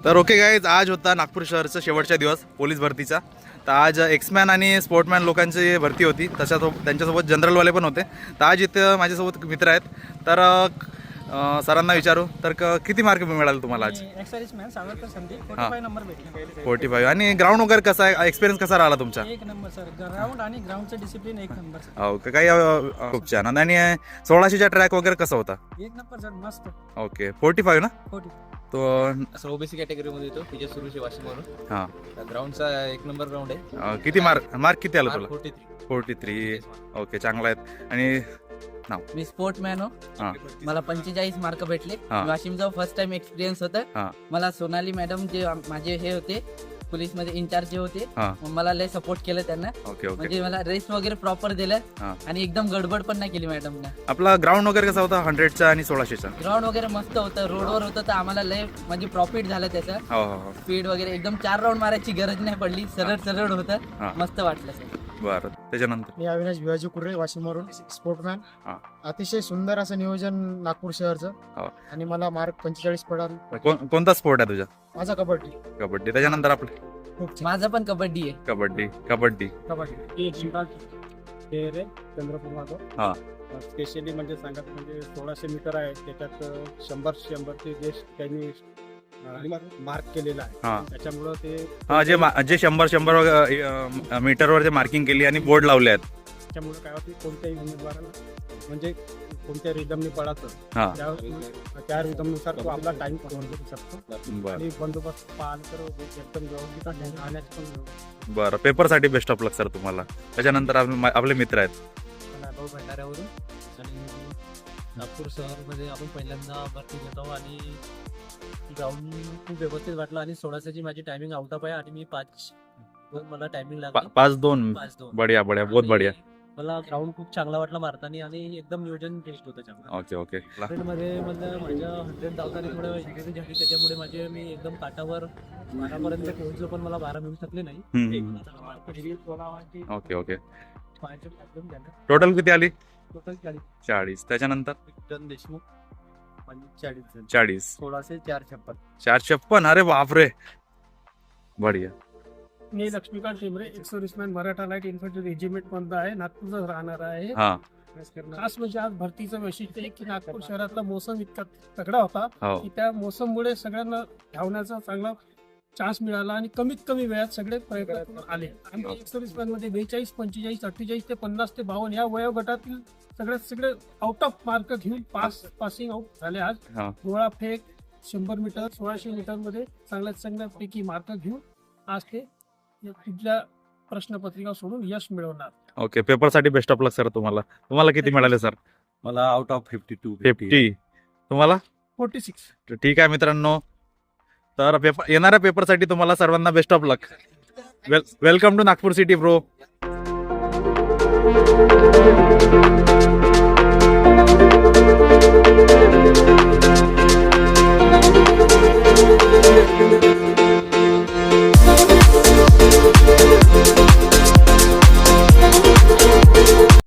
तर okay guys, आज होता नागपूर शहरचा शेवटचा दिवस पोलीस भरतीचा. तर आज एक्समॅन आणि स्पोर्टमॅन लोकांची भरती होती, तशासोबत त्यांच्यासोबत जनरलवाले पण होते. तर आज इथं माझ्यासोबत मित्र आहेत. तर सरांना विचारू, तर किती मार्क मिळाले तुम्हाला आज? हां, 45. आणि ग्राउंड वगैरे कसा आहे, एक्सपिरियन्स कसा राहिला तुमचा? एक नंबर सर, ग्राउंड आणि ग्राउंडचं डिसिप्लिन एक नंबर सर. हो का, काही खूप छान. आणि 1600चा ट्रॅक वगैरे कसा होता? एक नंबर सर, मस्त. ओके, 45 ना? 40. तो असं ओबीसी कॅटेगरीमध्ये येतो, तिच्या सुरूची वाशिमवरून. हां, ग्राउंडचा एक नंबर ग्राउंड आहे. किती मार्क किती आला तुला? 43. 43. ओके, चांगला आहेत. आणि मी स्पोर्टमॅन हो. हां मला 45 मार्क भेटले. हा. वाशिमचा फर्स्ट टाइम एक्सपिरियन्स होता. हा. मला सोनाली मॅडम जे माझे हे होते पोलीस मध्ये इंचार्ज जे होते, हा. मग मला लय सपोर्ट केलं त्यांना. Okay okay. म्हणजे मला रेस्ट वगैरे प्रॉपर दिलं हा. आणि एकदम गडबड पण नाही केली मॅडमने. आपला ग्राउंड वगैरे कसा होता 100चा आणि 1600चा? ग्राउंड वगैरे मस्त होतं, रोडवर होतं, तर आम्हाला लय म्हणजे प्रॉफिट झालं त्याचं. हो हो हो. स्पीड वगैरे एकदम 4 राऊंड मारायची गरज नाही पडली, सरळ सरळ हा. होतं, मस्त वाटलं सर. बरं, त्याच्यानंतर मी अविनाश भिवाजी कुर्रे, वाशिमवरून स्पोर्टमॅन. हा. अतिशय सुंदर असं नियोजन नागपूर शहरचं. हो. आणि मला मार्क 45 पडाल. कोणता स्पोर्ट आहे तुझा? माझा कबड्डी. कबड्डी. त्याच्यानंतर आपलं खूप छान. माझं पण कबड्डी आहे. कबड्डी. कबड्डी. कबड्डी चंद्रपूर माझं. हा. स्पेशली म्हणजे सांगत म्हणजे 1600 मीटर आहे, त्याच्यात 100चे जे त्यांनी मार्क केलेला आहे. हा. त्याच्यामुळं ते हा, जे 100 मीटरवर जे मार्किंग केली आणि बोर्ड लावले आहेत. त्यामुळे काय होते, कोणत्याही उमेदवाराला म्हणजे कोणत्या रिदमने पडायचं हा. त्या रिदमनुसार तो आपला टाइम कव्हर करू शकतो. बरं आणि बंदोबस्त पाहिलं तर एकदम व्यवस्थित आहे. राहण्याचं पण व्यवस्थित. बरं, पेपरसाठी बेस्ट ऑफ लक सर तुम्हाला. त्याच्यानंतर आपले मित्र आहेत. नागाव भंडाऱ्यावरून. आणि नागपूर शहरमध्ये आपण पहिल्यांदा भरती घेतो आणि ग्राउंड खूप व्यवस्थित वाटलं. आणि 1600ची माझी टायमिंग आउट ऑफ आहे आणि मी 5-2 मला टायमिंग लागली. 5-2. 5-2. बढिया बढिया, बहुत बढिया. मला ग्राउंड खूप चांगला वाटला मारताना आणि एकदम नियोजन बेस्ट होतं चांगलं. Okay okay. 100मध्ये म्हणजे माझ्या 100 धावताना थोडं इंजुरी झाली, त्याच्यामुळे माझे मी एकदम काटावर 12पर्यंत पोहोचलो, पण मला 12 मिळू शकले नाही. Okay okay. पायाचे प्रॉब्लेम झाला. टोटल किती आली? टोटल 40. त्याच्यानंतर विक्टन देशमुख 40. 40. 1600 456. 456. अरे बापरे, बढिया. मी Laxmikant Tembre, ex serviceman, Maratha light infantry regiment मधला आहे, नागपूरचा राहणार आहे. हा. खास म्हणजे आज भरतीचं वैशिष्ट्य आहे की नागपूर शहरातला मोसम इतका तगडा होता हो. की त्या मोसममुळे सगळ्यांना धावण्याचा चांगला चान्स मिळाला आणि कमीत कमी वेळात सगळे प्रयत्न आले. आणि एक्स-सर्व्हिसमॅन मध्ये 42, 45, 48 ते 50 ते 52 या वयोगटातील सगळे आउट ऑफ मार्क घेऊन पासिंग आउट झाले. आज हा. गोळा फेक 100 मीटर 1600 मीटर मध्ये चांगल्या पैकी मार्क घेऊन आज ते तिथल्या प्रश्नपत्रिका सोडून यश मिळवणार. ओके, पेपरसाठी बेस्ट ऑफ लक सर तुम्हाला. तुम्हाला किती मिळाले सर? मला आउट ऑफ 52. 50. तुम्हाला? 46. ठीक आहे मित्रांनो, तर येणाऱ्या पेपरसाठी तुम्हाला सर्वांना best of luck. Welcome to Nagpur city bro.